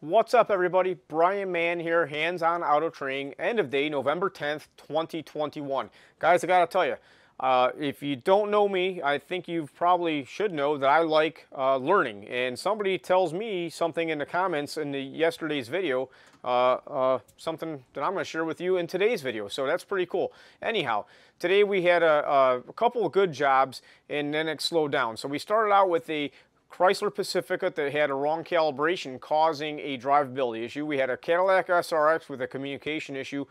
What's up, everybody? Brian Mann here, Hands-On Auto Training, end of day, November 10th, 2021. Guys, I gotta tell you, if you don't know me, I think you probably should know that I like learning. And somebody tells me something in the comments in yesterday's video, something that I'm going to share with you in today's video. So that's pretty cool. Anyhow, today we had a couple of good jobs, and then it slowed down. So we started out with a Chrysler Pacifica that had a wrong calibration causing a drivability issue. We had a Cadillac SRX with a communication issue,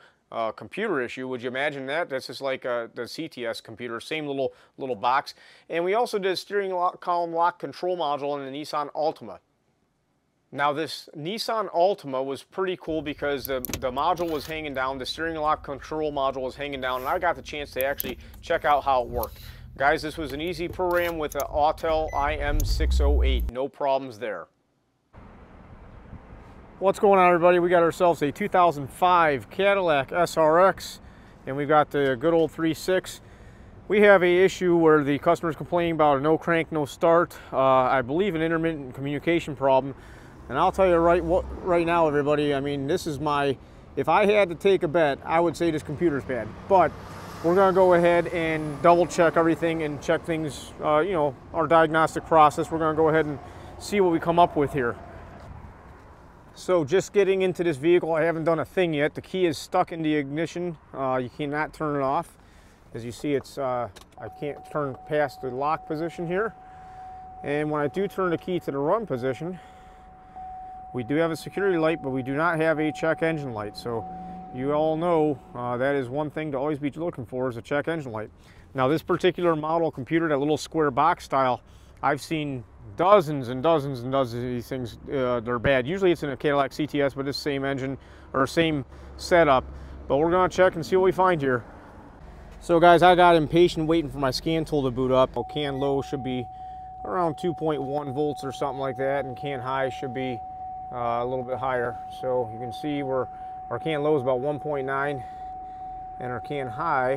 computer issue. Would you imagine that? That's just like the CTS computer, same little box. And we also did a steering column lock control module in the Nissan Altima. Now this Nissan Altima was pretty cool because the module was hanging down, the steering lock control module was hanging down, and I got the chance to actually check out how it worked. Guys, this was an easy program with an Autel IM608. No problems there. What's going on, everybody? We got ourselves a 2005 Cadillac SRX, and we've got the good old 3.6. We have a issue where the customer's complaining about a no crank, no start. I believe an intermittent communication problem. And I'll tell you right now, everybody, I mean, this is my, if I had to take a bet, I would say this computer's bad. But we're going to go ahead and double check everything and check things, you know, our diagnostic process. We're going to go ahead and see what we come up with here. So just getting into this vehicle, I haven't done a thing yet. The key is stuck in the ignition. You cannot turn it off. As you see, it's I can't turn past the lock position here. And when I do turn the key to the run position, we do have a security light, but we do not have a check engine light. So you all know that is one thing to always be looking for, is a check engine light. Now this particular model computer, that little square box style, I've seen dozens and dozens and dozens of these things. They're bad. Usually it's in a Cadillac CTS, but it's the same engine or same setup. But we're gonna check and see what we find here. So guys, I got impatient waiting for my scan tool to boot up. Can low should be around 2.1 volts or something like that, and can high should be a little bit higher. So you can see our can low is about 1.9, and our can high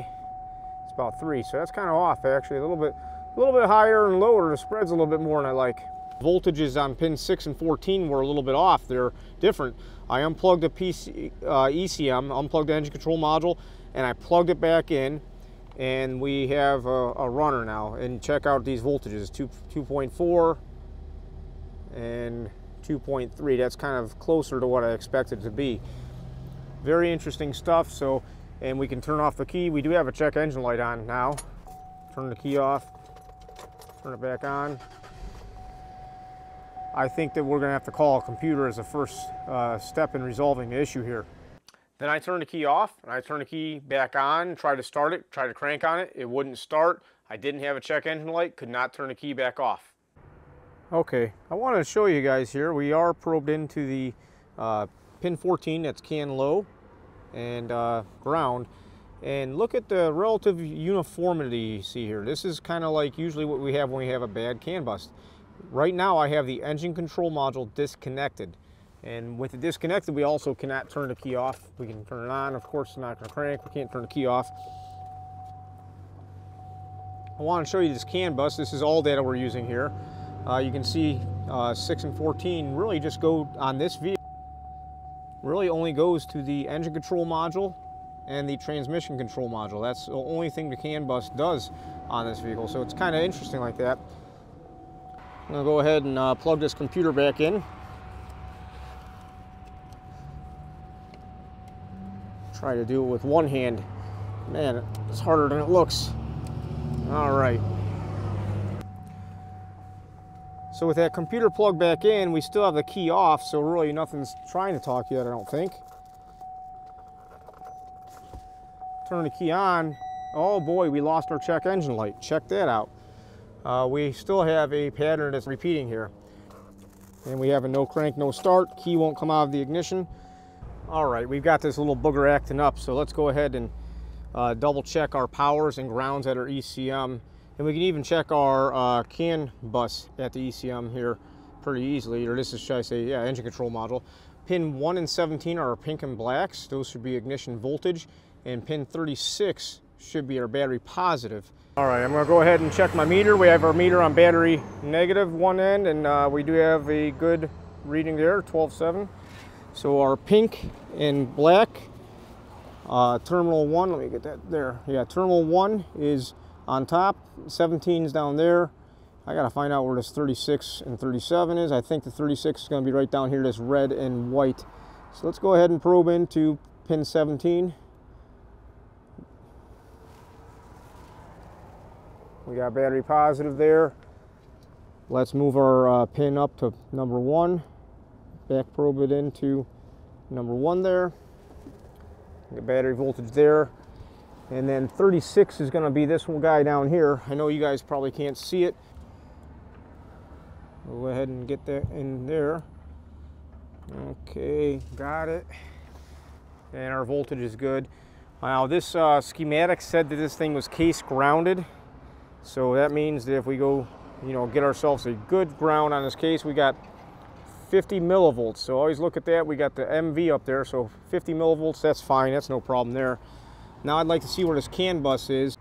is about 3. So that's kind of off, actually, a little bit higher and lower. The spread's a little bit more than I like. Voltages on pin 6 and 14 were a little bit off. They're different. I unplugged the ECM, unplugged the engine control module, and I plugged it back in, and we have a runner now. And check out these voltages, 2.4 and 2.3. That's kind of closer to what I expected it to be. Very interesting stuff. So, and we can turn off the key. We do have a check engine light on now. Turn the key off, turn it back on. I think that we're gonna have to call a computer as a first step in resolving the issue here. Then I turn the key off, and I turn the key back on, try to start it, try to crank on it. It wouldn't start. I didn't have a check engine light, could not turn the key back off. Okay, I wanted to show you guys here. We are probed into the pin 14, that's can low, and ground. And look at the relative uniformity you see here. This is kind of like usually what we have when we have a bad CAN bust. Right now I have the engine control module disconnected. And with it disconnected, we also cannot turn the key off. We can turn it on, of course it's not going to crank. We can't turn the key off. I want to show you this CAN bus. This is all data we're using here. You can see 6 and 14 really just go on this vehicle. Really only goes to the engine control module and the transmission control module. That's the only thing the CAN bus does on this vehicle. So it's kind of interesting like that. I'm going to go ahead and plug this computer back in. Try to do it with one hand. Man, it's harder than it looks. All right. So with that computer plugged back in, we still have the key off, so really nothing's trying to talk yet, I don't think. Turn the key on. Oh boy, we lost our check engine light. Check that out. We still have a pattern that's repeating here. And we have a no crank, no start. Key won't come out of the ignition. All right, we've got this little booger acting up, so let's go ahead and double check our powers and grounds at our ECM. And we can even check our CAN bus at the ECM here pretty easily, or this is, should I say, yeah, engine control module. Pin 1 and 17 are our pink and blacks. Those should be ignition voltage. And pin 36 should be our battery positive. All right, I'm gonna go ahead and check my meter. We have our meter on battery negative one end, and we do have a good reading there, 12.7. So our pink and black terminal 1, let me get that there. Yeah, terminal 1 is on top, 17 is down there. I gotta find out where this 36 and 37 is. I think the 36 is gonna be right down here, this red and white. So let's go ahead and probe into pin 17. We got battery positive there. Let's move our pin up to number 1. Back probe it into number 1 there. Get battery voltage there. And then 36 is gonna be this one guy down here. I know you guys probably can't see it. We'll go ahead and get that in there. Okay, got it. And our voltage is good. Now this schematic said that this thing was case grounded. So that means that if we go, get ourselves a good ground on this case, we got 50 millivolts. So always look at that. We got the MV up there. So 50 millivolts, that's fine. That's no problem there. Now I'd like to see where this CAN bus is.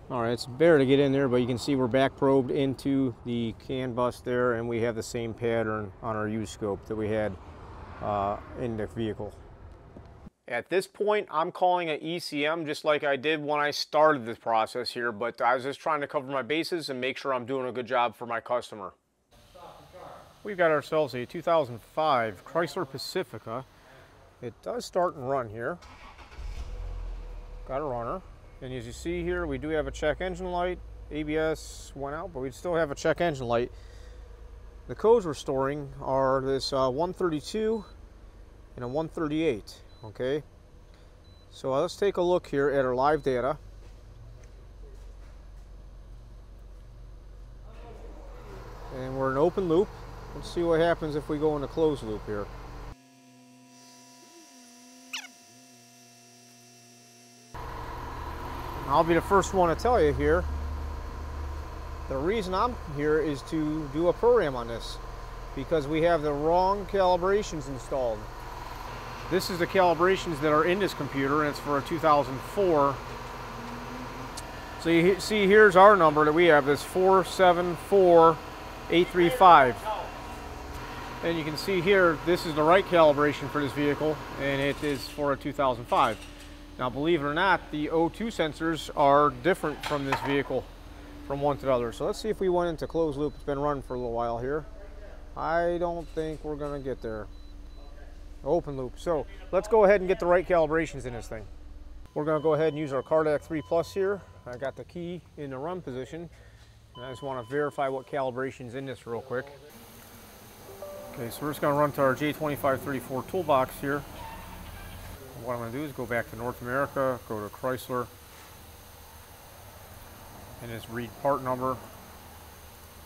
All right, it's better to get in there, but you can see we're back probed into the CAN bus there, and we have the same pattern on our U-scope that we had in the vehicle. At this point, I'm calling it ECM just like I did when I started this process here, but I was just trying to cover my bases and make sure I'm doing a good job for my customer. We've got ourselves a 2005 Chrysler Pacifica. It does start and run here. Got a runner. And as you see here, we do have a check engine light. ABS went out, but we still have a check engine light. The codes we're storing are this 132 and a 138, okay? So let's take a look here at our live data. And we're in open loop. Let's see what happens if we go into closed loop here. I'll be the first one to tell you here, the reason I'm here is to do a program on this because we have the wrong calibrations installed. This is the calibrations that are in this computer, and it's for a 2004. So you see here's our number that we have, this 474835. And you can see here, this is the right calibration for this vehicle, and it is for a 2005. Now, believe it or not, the O2 sensors are different from this vehicle, from one to the other. So let's see if we went into closed loop. It's been running for a little while here. I don't think we're gonna get there. Open loop. So let's go ahead and get the right calibrations in this thing. We're gonna go ahead and use our Cardac 3 Plus here. I got the key in the run position, and I just wanna verify what calibration's in this real quick. Okay, so we're just gonna run to our J2534 toolbox here. What I'm going to do is go back to North America, go to Chrysler, and just read part number,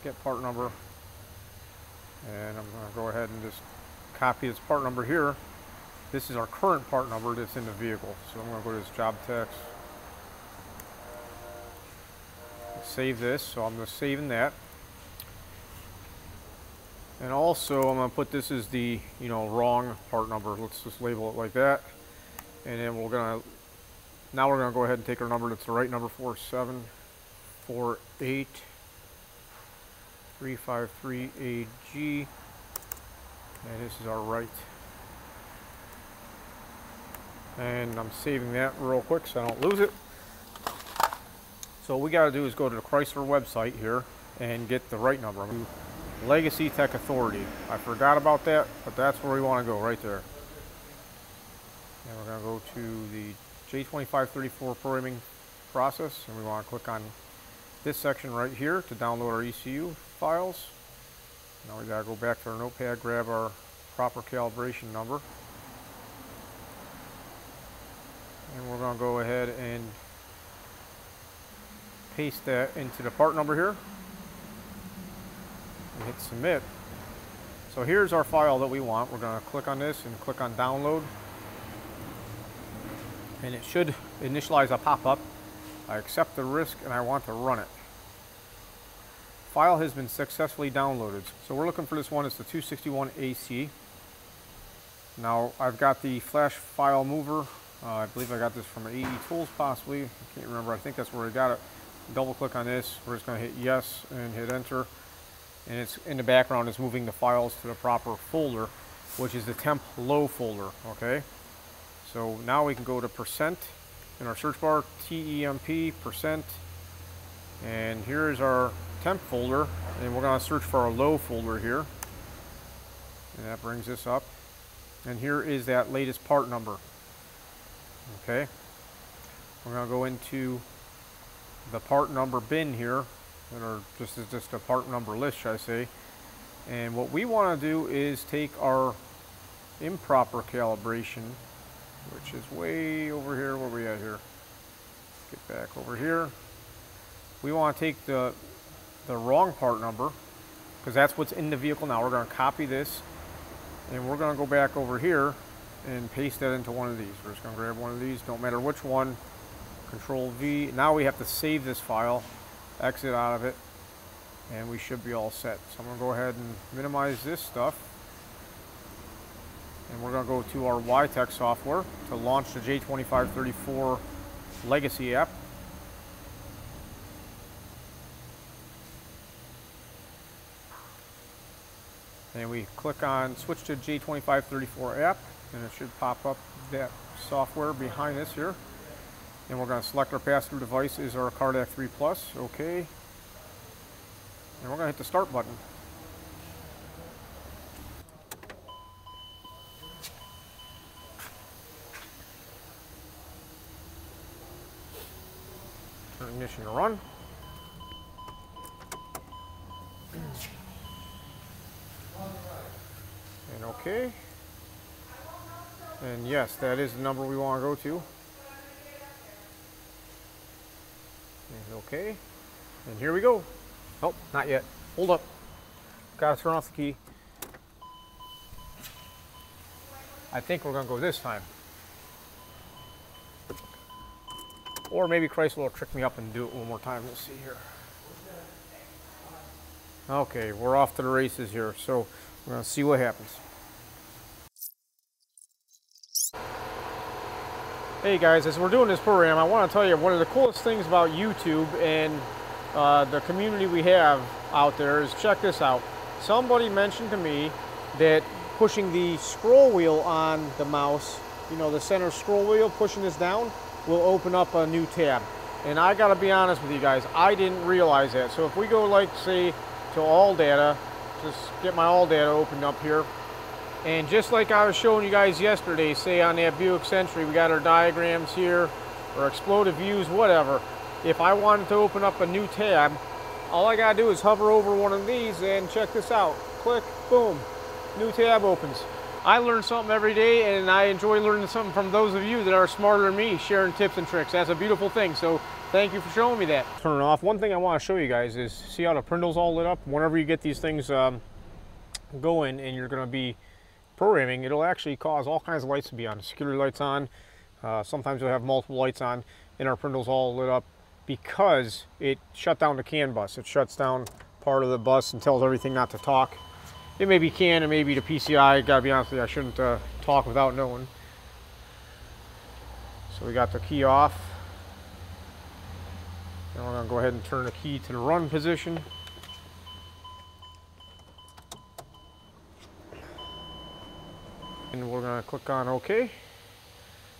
get part number, and I'm going to go ahead and just copy this part number here. This is our current part number that's in the vehicle. So I'm going to go to this job text, save this, so I'm just saving that. And also I'm going to put this as the wrong part number. Let's just label it like that. And then we're gonna go ahead and take our number that's the right number, 4748353AG, and this is our right. And I'm saving that real quick so I don't lose it. So what we got to do is go to the Chrysler website here and get the right number. Legacy Tech Authority. I forgot about that, but that's where we want to go, right there. And we're going to go to the J2534 programming process, and we want to click on this section right here to download our ECU files. Now we got to go back to our notepad, grab our proper calibration number, and we're going to go ahead and paste that into the part number here and hit submit. So here's our file that we want. We're going to click on this and click on download. And it should initialize a pop-up. I accept the risk and I want to run it. File has been successfully downloaded. So we're looking for this one. It's the 261AC. Now I've got the flash file mover. I believe I got this from AE Tools possibly. I can't remember. I think that's where I got it. Double click on this. We're just going to hit yes and hit enter. And it's in the background is moving the files to the proper folder. which is the temp low folder, okay? So now we can go to percent in our search bar, TEMP, percent, and here's our temp folder, and we're gonna search for our low folder here. And that brings this up. And here is that latest part number, okay? We're gonna go into the part number bin here, or just a part number list, should I say. And what we want to do is take our improper calibration, which is way over here. Where are we at here? Get back over here. We want to take the wrong part number, because that's what's in the vehicle now. We're going to copy this, and we're going to go back over here and paste that into one of these. We're just going to grab one of these, don't matter which one. Control V. Now we have to save this file, exit out of it, and we should be all set. So I'm going to go ahead and minimize this stuff. And we're going to go to our YTech software to launch the J2534 legacy app. And we click on switch to J2534 app, and it should pop up that software behind us here. And we're going to select our pass-through device is our Cardac 3 Plus, okay. And we're going to hit the start button. Turn ignition to run. And okay. And yes, that is the number we want to go to. And okay. And here we go. Oh, not yet. Hold up. Gotta turn off the key. I think we're gonna go this time. Or maybe Chrysler will trick me up and do it one more time. Let's see here. Okay, we're off to the races here. So we're gonna see what happens. Hey guys, as we're doing this program, I want to tell you one of the coolest things about YouTube and the community we have out there is, check this out. Somebody mentioned to me that pushing the scroll wheel on the mouse, you know, the center scroll wheel, pushing this down, will open up a new tab. And I gotta be honest with you guys, I didn't realize that. So if we go, like, say, to all data, just get my all data opened up here. And just like I was showing you guys yesterday, say on that Buick Century, we got our diagrams here, or exploded views, whatever. If I wanted to open up a new tab, all I gotta do is hover over one of these and check this out. Click, boom, new tab opens. I learn something every day, and I enjoy learning something from those of you that are smarter than me, sharing tips and tricks. That's a beautiful thing, so thank you for showing me that. Turn it off. One thing I want to show you guys is, see how the prindle's all lit up? Whenever you get these things going and you're gonna be programming, it'll actually cause all kinds of lights to be on. Security lights on, sometimes you'll have multiple lights on, and our prindle's all lit up because it shut down the CAN bus. It shuts down part of the bus and tells everything not to talk. It may be CAN, it may be the PCI. Gotta be honest with you, I shouldn't talk without knowing. So we got the key off. Now we're gonna go ahead and turn the key to the run position. And we're going to click on OK.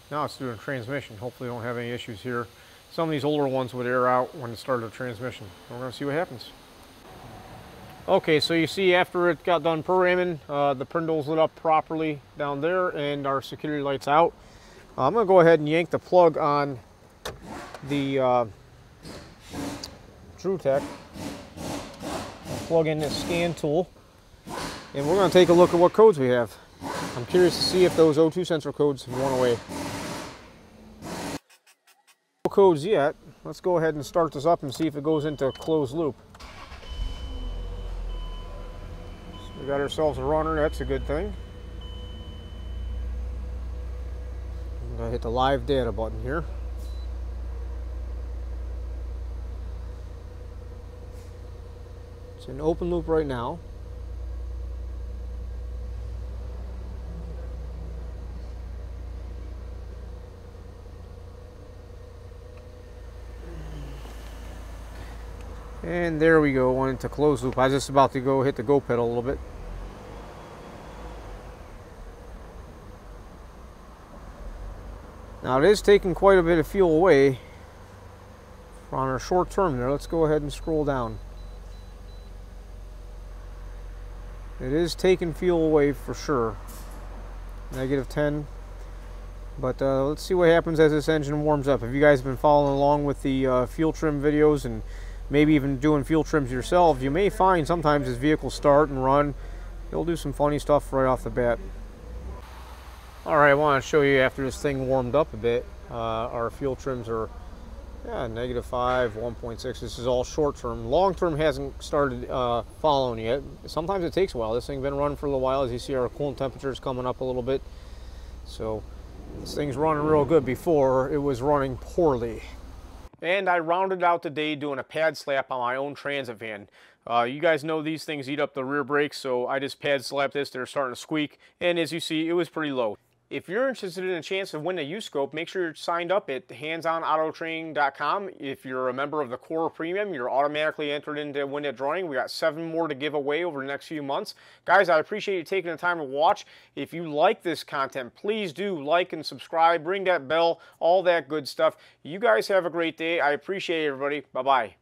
Now it's doing transmission. Hopefully we don't have any issues here. Some of these older ones would air out when it started the transmission. We're going to see what happens. Okay, so you see after it got done programming, the prindle's lit up properly down there and our security light's out. I'm going to go ahead and yank the plug on the TrueTech. Plug in this scan tool. And we're going to take a look at what codes we have. I'm curious to see if those O2 sensor codes have gone away. No codes yet. Let's go ahead and start this up and see if it goes into a closed loop. So we got ourselves a runner, that's a good thing. I'm going to hit the live data button here. It's in open loop right now. And there we go, went into closed loop. I was just about to go hit the go pedal a little bit. Now it is taking quite a bit of fuel away on our short term there. Let's go ahead and scroll down. It is taking fuel away for sure. -10. But let's see what happens as this engine warms up. If you guys have been following along with the fuel trim videos and maybe even doing fuel trims yourself, you may find sometimes as vehicles start and run, it'll do some funny stuff right off the bat. Alright, I want to show you after this thing warmed up a bit. Our fuel trims are -5, 1.6. This is all short term. Long term hasn't started following yet. Sometimes it takes a while. This thing's been running for a little while. As you see, our coolant temperature is coming up a little bit. So this thing's running real good. Before it was running poorly. And I rounded out the day doing a pad slap on my own transit van. You guys know these things eat up the rear brakes, so I just pad slapped this. They're starting to squeak, and as you see, it was pretty low. If you're interested in a chance of winning a U-Scope, make sure you're signed up at handsonautotraining.com. If you're a member of the Core Premium, you're automatically entered into win that drawing. We got 7 more to give away over the next few months. Guys, I appreciate you taking the time to watch. If you like this content, please do like and subscribe, ring that bell, all that good stuff. You guys have a great day. I appreciate it, everybody. Bye-bye.